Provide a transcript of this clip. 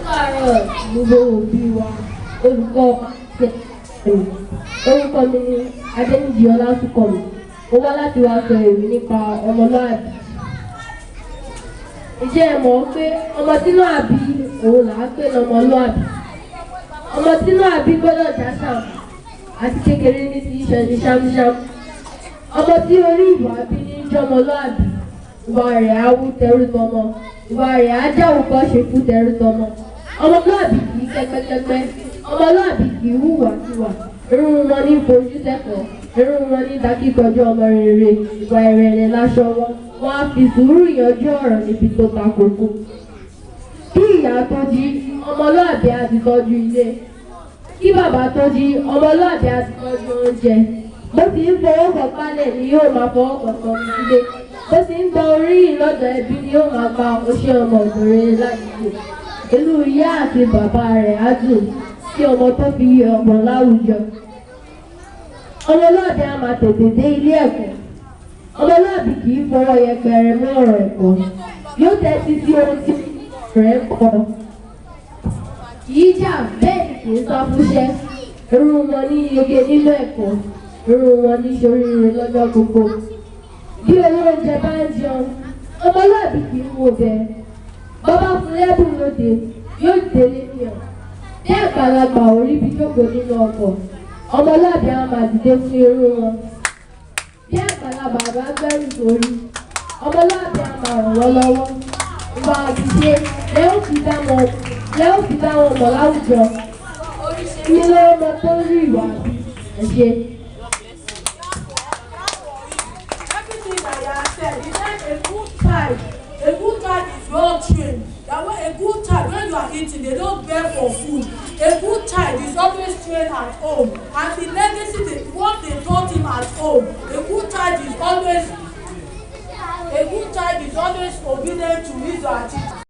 Káàárọ̀ gbogbo òbí wa, olùkọ́ orúkọ mi ni Adéníjì Ọlásùnkànmí. Mo wá láti wá sọ èrè nípa ọmọlúàbí. Ǹjẹ́ ẹ mọ̀ pé ọmọ tínú àbí òun là á pè lọ́mọlúàbí? Ọmọ tínú àbí gbọ́dọ̀ jáṣà àti kékeré ní ti ìṣẹ̀lẹ̀ ṣámúṣámú. Ọmọ tí orí ìwà bí ní jọmọlúàbí, ìwà rẹ̀ á wú tẹrú tọmọ, ìwà rẹ̀ á jáwùkọ́ ṣe fún tẹrú tọmọ. Ọmọlúàbí kì í kẹ́gbẹ́kẹ́gbẹ́, ọmọlúàbí kì í hùwàkiwà, irun wọn ní fojú sẹ́kọ̀ọ́, irun wọn ní dákíkanjú ọmọ rere, ìwà ìrẹ̀lẹ̀ láṣọ wọn, wọn á fi sùúrù yanjú ọ̀rọ̀ níbi tó ta kókó. Kí ìyá tó jí, ọmọlúàbí á ti tọ́jú ilé. Kí bàbá tó jí, ọmọlúàbí á ti tọ́jú oúnjẹ. Bó ti ń fọwọ́ kàn pálẹ̀ ni yóò máa fọwọ́ kàn kan nílé. Bó ti ń gba oríyìn lọ́dọ̀ ẹbí ni yóò máa gba oṣé ọmọ obìnrin ládùúgbò. Inú ìyá àti bàbá rẹ̀ á dùn sí ọmọ tó fi ọmọ láwùjọ. Ọmọlúàbí á máa tètè dé ilé ẹ̀kọ́. Ọmọlúàbí kì í fọwọ́ yẹpẹrẹ mú ọ̀rọ̀ ẹ̀kọ́. Yóò tẹ́tí sí ohun tí rẹ̀ ń kọ. Kì í jà bẹ́ẹ̀ ni kì í sá fúnṣẹ́. Irun wọn ní yege nínú ẹ̀kọ́. Irun wọn ní ṣoríire lọ́jọ́ gbogbo. Bí olóúnjẹ bá ń jẹun, ọmọlúàbí kì í wo bẹ́ẹ̀. Bọ́bá fún lẹ́bùn lóde, yóò délé ní ọ̀. Bí àgbàlagbà ò rí ibi jókòó nínú ọkọ̀, ọmọlúàbí á máa dìde fún irun wọn. Bí àgbàlagbà bá gbẹ́rù sórí, ọmọlúàbí á máa ràn wọ́n lọ́wọ́. Ìwà àṣìṣe lẹ́ ó fi dá wọn mọ̀ láwùjọ. Èmi lọ́wọ́ tó ń rí ìwà àbí ẹ̀ṣẹ̀. A good child is well trained. That way, a good child, when you are eating, they don't beg for food. A good child is always trained at home, and the legacy, what they taught him at home. A good child is always obedient to his or her teacher.